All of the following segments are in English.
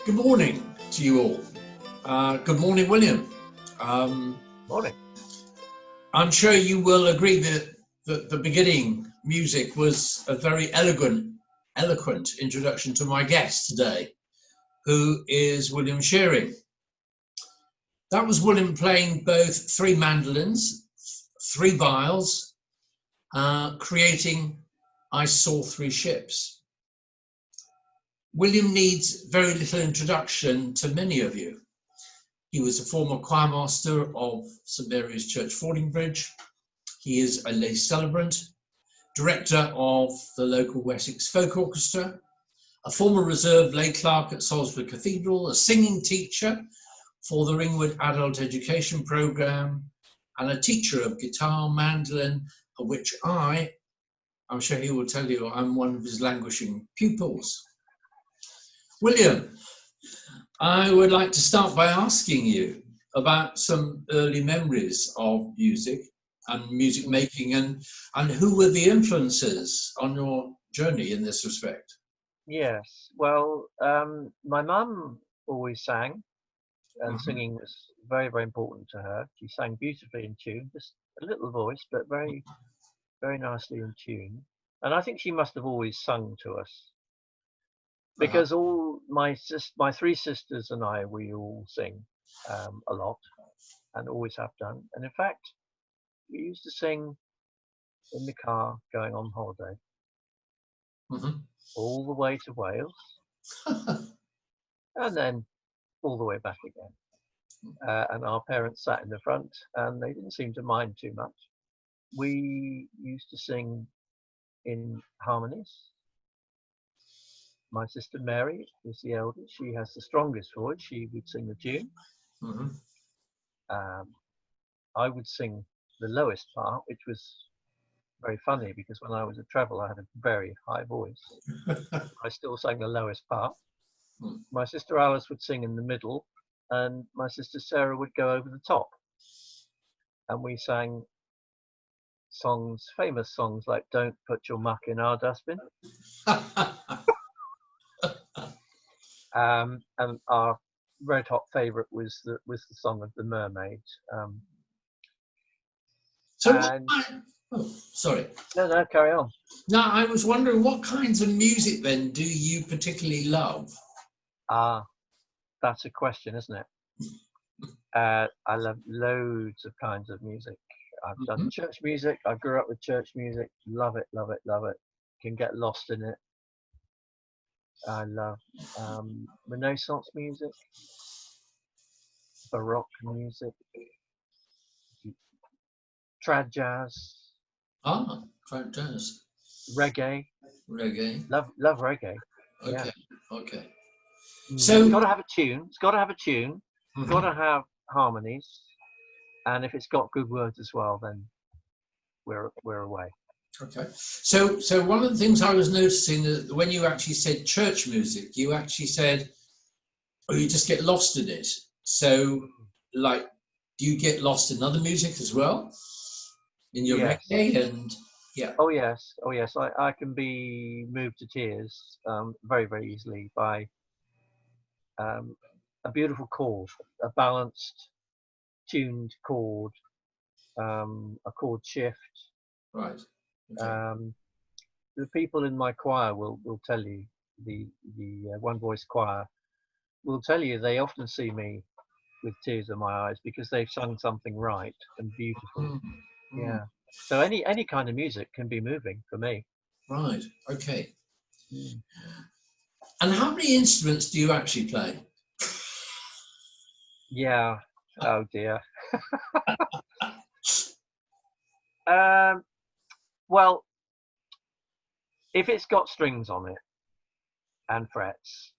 Good morning to you all. Good morning, William. Morning. I'm sure you will agree that the beginning music was a very eloquent introduction to my guest today, who is William Shearing. That was William playing both three mandolins, three viols, creating I Saw Three Ships. William needs very little introduction to many of you. He was a former choir master of St Mary's Church, Fordingbridge. He is a lay celebrant, director of the local Wessex Folk Orchestra, a former reserve lay clerk at Salisbury Cathedral, a singing teacher for the Ringwood Adult Education Programme, and a teacher of guitar, mandolin, of which I'm sure he will tell you, I'm one of his languishing pupils. William, I would like to start by asking you about some early memories of music and music making, and who were the influences on your journey in this respect? Yes. Well, my mum always sang, and singing was very, very important to her. She sang beautifully in tune, just a little voice, but very, very nicely in tune. And I think she must have always sung to us, because all my three sisters and I, we all sing a lot, and always have done. And in fact, we used to sing in the car going on holiday, all the way to Wales, and then all the way back again. And our parents sat in the front, and they didn't seem to mind too much. We used to sing in harmonies. My sister Mary is the eldest. She has the strongest voice. She would sing the tune. I would sing the lowest part, which was very funny because when I was a treble, I had a very high voice. I still sang the lowest part. My sister Alice would sing in the middle, and my sister Sarah would go over the top. And we sang songs, famous songs like "Don't Put Your Muck in Our Dustbin." And our red hot favourite was the song of the Mermaid. Sorry. No, carry on. No, I was wondering what kinds of music then do you particularly love? That's a question, isn't it? I love loads of kinds of music. I've done church music. I grew up with church music. Love it, love it, love it. Can get lost in it. I love Renaissance music, Baroque music, trad jazz. Trad jazz. Reggae. Love reggae. Okay. Yeah. Okay. So it's got to have a tune. It's got to have a tune. It's got to have harmonies, and if it's got good words as well, then we're away. Okay. So one of the things I was noticing that when you actually said church music, you actually said, oh, you just get lost in it. So, like, do you get lost in other music as well? In your reggae and Oh yes. I can be moved to tears very, very easily by a beautiful chord, a balanced, tuned chord, a chord shift. Right. Okay. The people in my choir will tell you, the one voice choir will tell you they often see me with tears in my eyes because they've sung something right and beautiful. Yeah. So any kind of music can be moving for me. Right. Okay. And how many instruments do you actually play? Yeah. Oh dear. Well, if it's got strings on it and frets,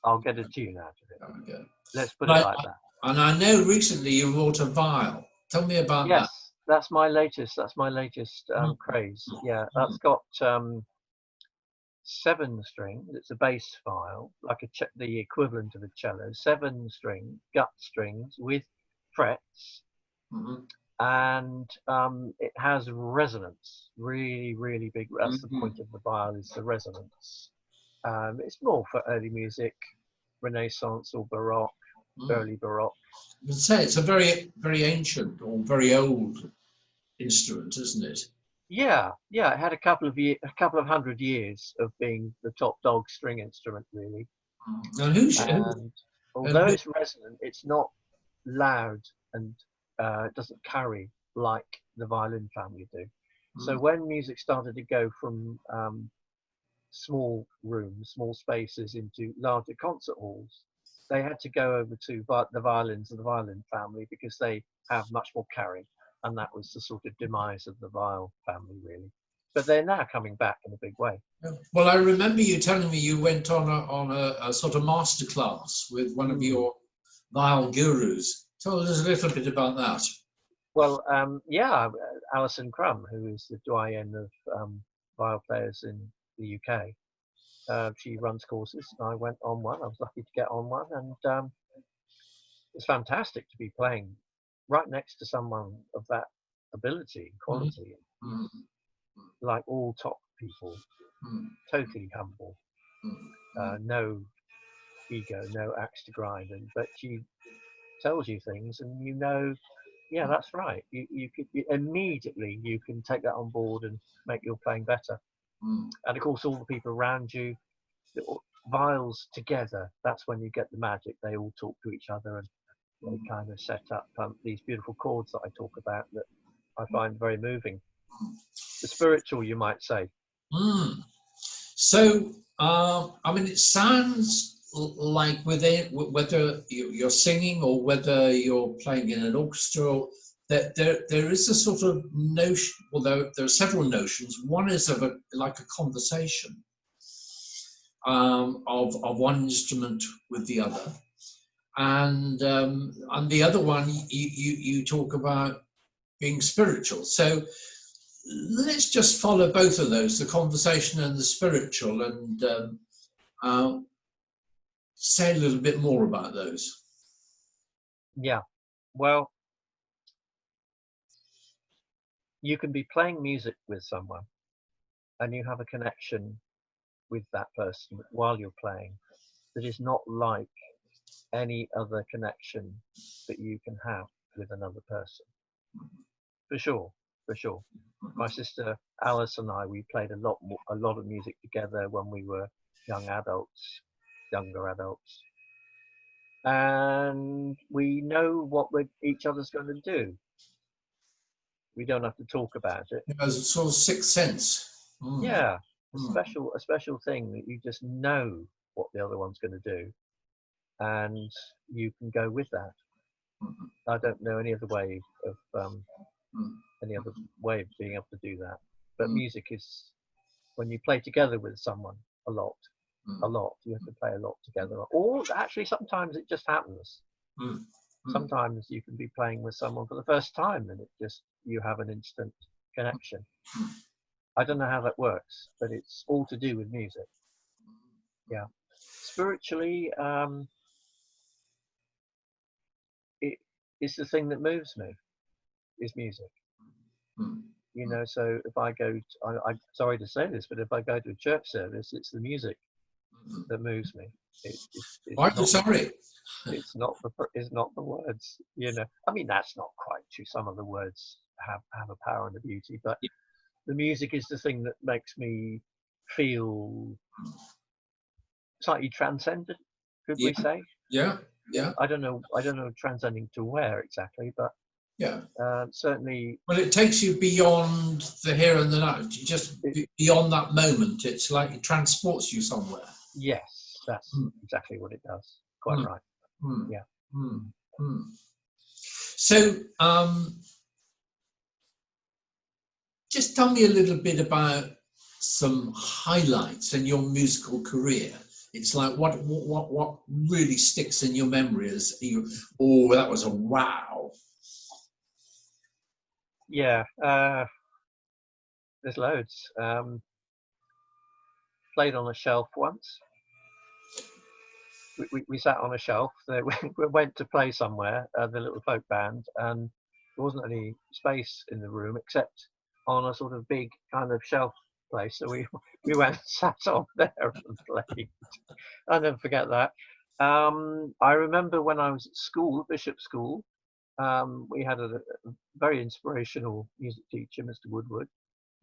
I'll get a tune out of it. Let's put it like that. And I know recently you wrote a viol. Tell me about that. Yes, that's my latest craze. Yeah, that's got 7 strings. It's a bass viol, like the equivalent of a cello. 7 string, gut strings with frets, and it has resonance. Really, really big. That's the point of the viol, is the resonance. It's more for early music. Renaissance or Baroque, Mm. early Baroque. You can say it's a very, very ancient or very old instrument, isn't it? Yeah, yeah, it had a couple of hundred years of being the top dog string instrument, really. Mm. And And and although it's resonant, it's not loud and it doesn't carry like the violin family do. So mm, when music started to go from small rooms, small spaces into larger concert halls, they had to go over to the violins of the violin family because they have much more carry. And that was the sort of demise of the viol family, really. But they're now coming back in a big way. well, I remember you telling me you went on a sort of master class with one of Mm. your viol gurus. Tell us a little bit about that. Well, yeah, Alison Crum, who is the doyen of viol players in the UK, she runs courses. I went on one. I was lucky to get on one, and it's fantastic to be playing right next to someone of that ability and Mm, quality. mm, He's like all top people, mm, totally humble, mm, no ego, no axe to grind, but she tells you things, and you know, yeah, that's right. Immediately you can take that on board and make your playing better. mm, And of course, all the people around you, the viols together, that's when you get the magic. They all talk to each other and they kind of set up these beautiful chords that I talk about that I find very moving. The spiritual, you might say. mm. So, I mean, it sounds like whether you're singing or whether you're playing in an orchestra, that there is a sort of notion. Well, there are several notions. One is of like a conversation of one instrument with the other, and the other one you talk about being spiritual. So let's just follow both of those, the conversation and the spiritual, and uh, say a little bit more about those. Yeah. Well, you can be playing music with someone and you have a connection with that person while you're playing that is not like any other connection that you can have with another person. For sure, for sure. My sister Alice and I, we played a lot of music together when we were younger adults, and we know what each other's going to do. We don't have to talk about it. As a sort of sixth sense. Mm, Yeah, mm, a special thing that you just know what the other one's going to do, and you can go with that. mm, I don't know any other way of mm, any other way of being able to do that. But mm, music is when you play together with someone a lot, a mm, lot. You have to play a lot together. Or actually, sometimes it just happens. mm, mm, Sometimes you can be playing with someone for the first time, and you have an instant connection. I don't know how that works, but it's all to do with music. Yeah. Spiritually, it is the thing that moves me is music. mm, You know, so if I go, I'm sorry to say this, but if I go to a church service, it's the music mm. that moves me. Why It's are you not sorry? it's not the words. You know, I mean that's not quite true. Some of the words have a power and a beauty, but the music is the thing that makes me feel slightly transcendent. Could Yeah, we say? yeah, yeah, I don't know. I don't know transcending to where exactly, but yeah. certainly Well, it takes you beyond the here and the now, just it, beyond that moment. It's like it transports you somewhere. yes, that's Mm, exactly what it does. Quite mm, right. mm, Yeah. mm, Mm. mm. So, just tell me a little bit about some highlights in your musical career. It's like what really sticks in your memory as you, oh, that was a wow. Yeah. There's loads. Played on a shelf once. We sat on a shelf. We went to play somewhere, the little folk band, and there wasn't any space in the room except on a sort of big kind of shelf place. So we we went and sat on there and played. I'll never forget that. I remember when I was at school, Bishop School, we had a very inspirational music teacher, Mr. Woodward,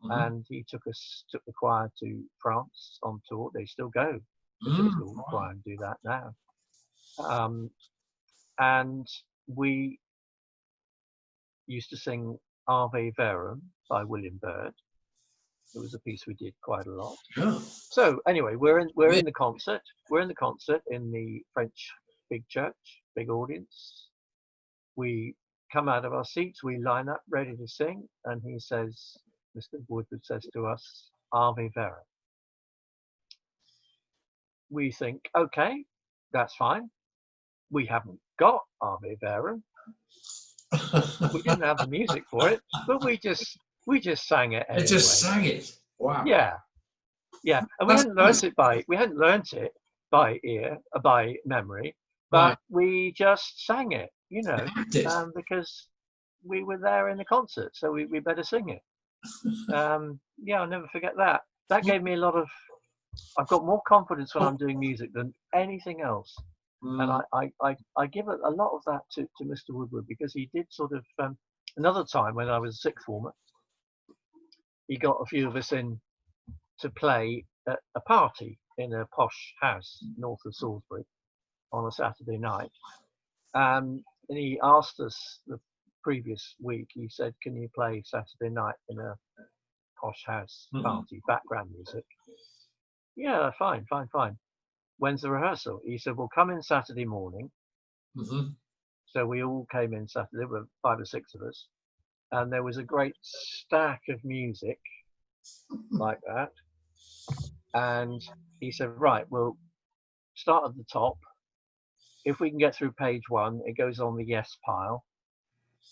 and he took the choir to France on tour. They still go Bishop School Choir and do that now. And we used to sing Ave Verum by William Byrd. It was a piece we did quite a lot. Yeah. So anyway, we're in the concert. We're in the concert in the French big church, big audience. We come out of our seats, we line up ready to sing, and he says, Mr. Woodward says to us, Ave Verum. We think, okay, that's fine. We haven't got Ave Verum. We didn't have the music for it, but we just sang it anyway. They just sang it. Wow. Yeah. And we hadn't learnt it by ear, by memory, but we just sang it, because we were there in the concert, so we better sing it. I'll never forget that. That gave me I've got more confidence when I'm doing music than anything else. And I give a lot of that to Mr. Woodward, because he did sort of, another time when I was a sixth former, he got a few of us in to play at a party in a posh house north of Salisbury on a Saturday night. And he asked us the previous week, he said, can you play Saturday night in a posh house party, background music? Yeah, fine. When's the rehearsal? He said, well, come in Saturday morning. So we all came in Saturday, there were 5 or 6 of us, and there was a great stack of music like that. And he said, right, we'll start at the top. If we can get through page 1, it goes on the yes pile.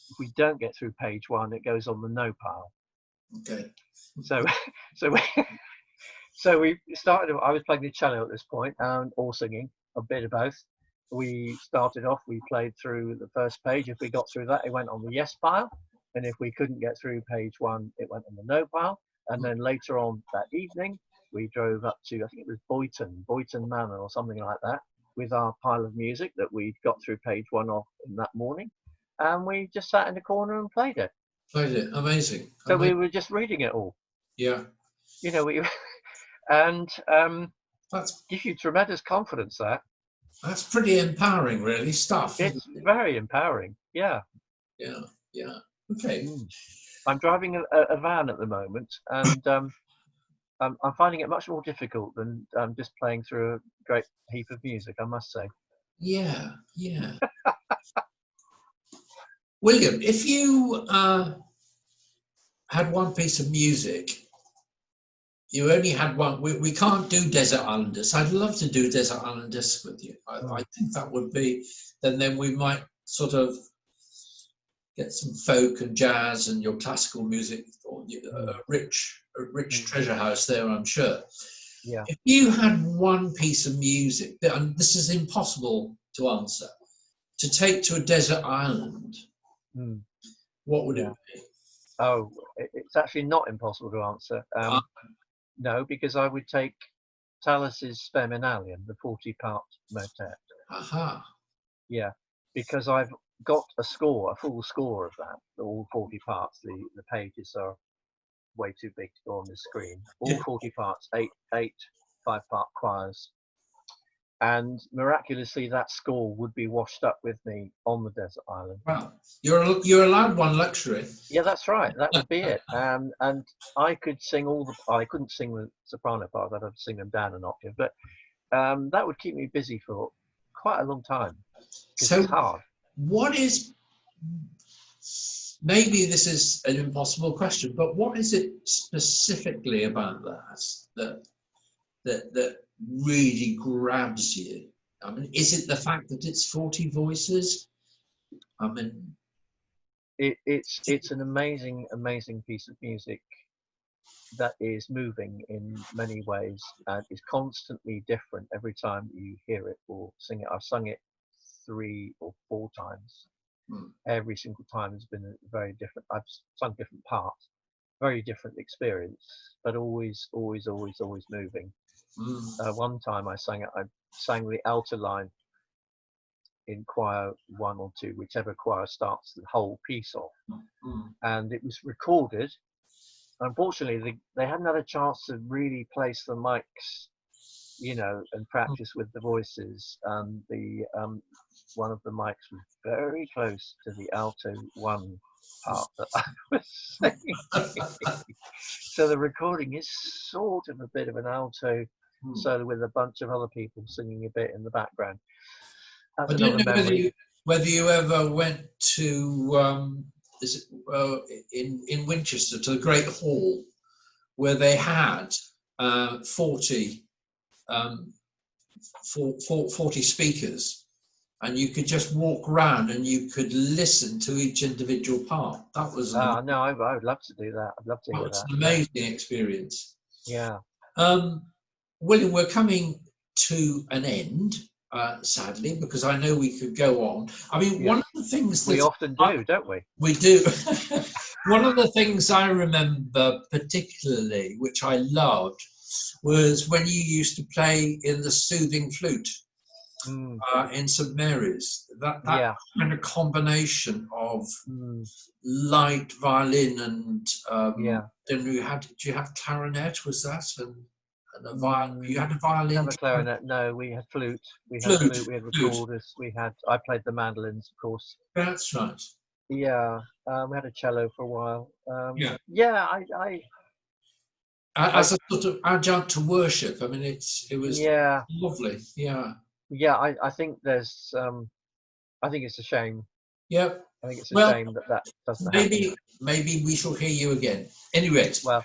If we don't get through page 1, it goes on the no pile. Okay. So we started, I was playing the cello at this point, or singing, a bit of both. We started off, we played through the first page. If we got through that, it went on the yes pile. And if we couldn't get through page 1, it went on the no pile. And then later on that evening, we drove up to, I think it was Boyton Manor or something like that, with our pile of music that we got through page 1 of in that morning. And we just sat in the corner and played it. Amazing. So we were just reading it all. Yeah. And that's gives you tremendous confidence. That's pretty empowering, really, stuff. It's very empowering. Yeah. Okay. I'm driving a van at the moment, and I'm finding it much more difficult than just playing through a great heap of music, I must say. Yeah. William, if you had one piece of music, you only had one. We can't do Desert Islanders. I'd love to do Desert Islanders with you. I think that would be, then we might sort of get some folk and jazz and your classical music, or a rich treasure house there, I'm sure. Yeah. If you had one piece of music, and this is impossible to answer, to take to a desert island, what would it be? Oh, it's actually not impossible to answer. No, because I would take Talas's Feminalium, the 40-part motet. Aha. Yeah, because I've got a full score of that, all 40 parts. The pages are way too big to go on the screen. All 40 parts, eight 5-part choirs. And miraculously, that score would be washed up with me on the desert island. Wow, you're allowed one luxury. Yeah, that's right. That would be it. And I could sing I couldn't sing the soprano part. I'd have to sing them down an octave. But that would keep me busy for quite a long time. So it's hard. What is, maybe this is an impossible question, but what is it specifically about that really grabs you? I mean, is it the fact that it's 40 voices? I mean, it's an amazing piece of music that is moving in many ways and is constantly different every time you hear it or sing it. I've sung it 3 or 4 times. Every single time has been very different. I've sung different parts, very different experience, but always moving. One time I sang the alto line in choir 1 or 2, whichever choir starts the whole piece off. And it was recorded. Unfortunately, they hadn't had a chance to really place the mics, you know, and practice with the voices. The one of the mics was very close to the alto 1 part that I was singing. So the recording is sort of a bit of an alto solo with a bunch of other people singing a bit in the background. That's I don't another know memory. whether you ever went to in Winchester to the Great Hall, where they had 40 speakers, and you could just walk around and you could listen to each individual part. That was No, I would love to do that. I'd love to hear that. An amazing experience. Yeah. William, we're coming to an end, sadly, because I know we could go on. I mean, one of the things that we often do, don't we? We do. One of the things I remember particularly, which I loved, was when you used to play in the soothing flute in St Mary's. That kind of combination of light violin and then you have clarinet? Was that and a violin? You had a violin. Have a clarinet? No, we had flute. We had flute. We had recorders. I played the mandolins, of course. That's right. Yeah, we had a cello for a while. As a sort of adjunct to worship. I mean, it was lovely. Yeah. Yeah, I think there's. I think it's a shame. Yep. I think it's a shame that doesn't happen. Maybe we shall hear you again. Anyway, well,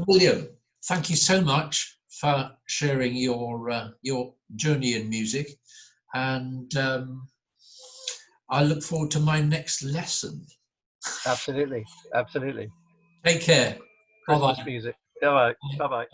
William, thank you so much for sharing your journey in music, and I look forward to my next lesson. Absolutely. Take care. Christmas music. All right. Bye-bye.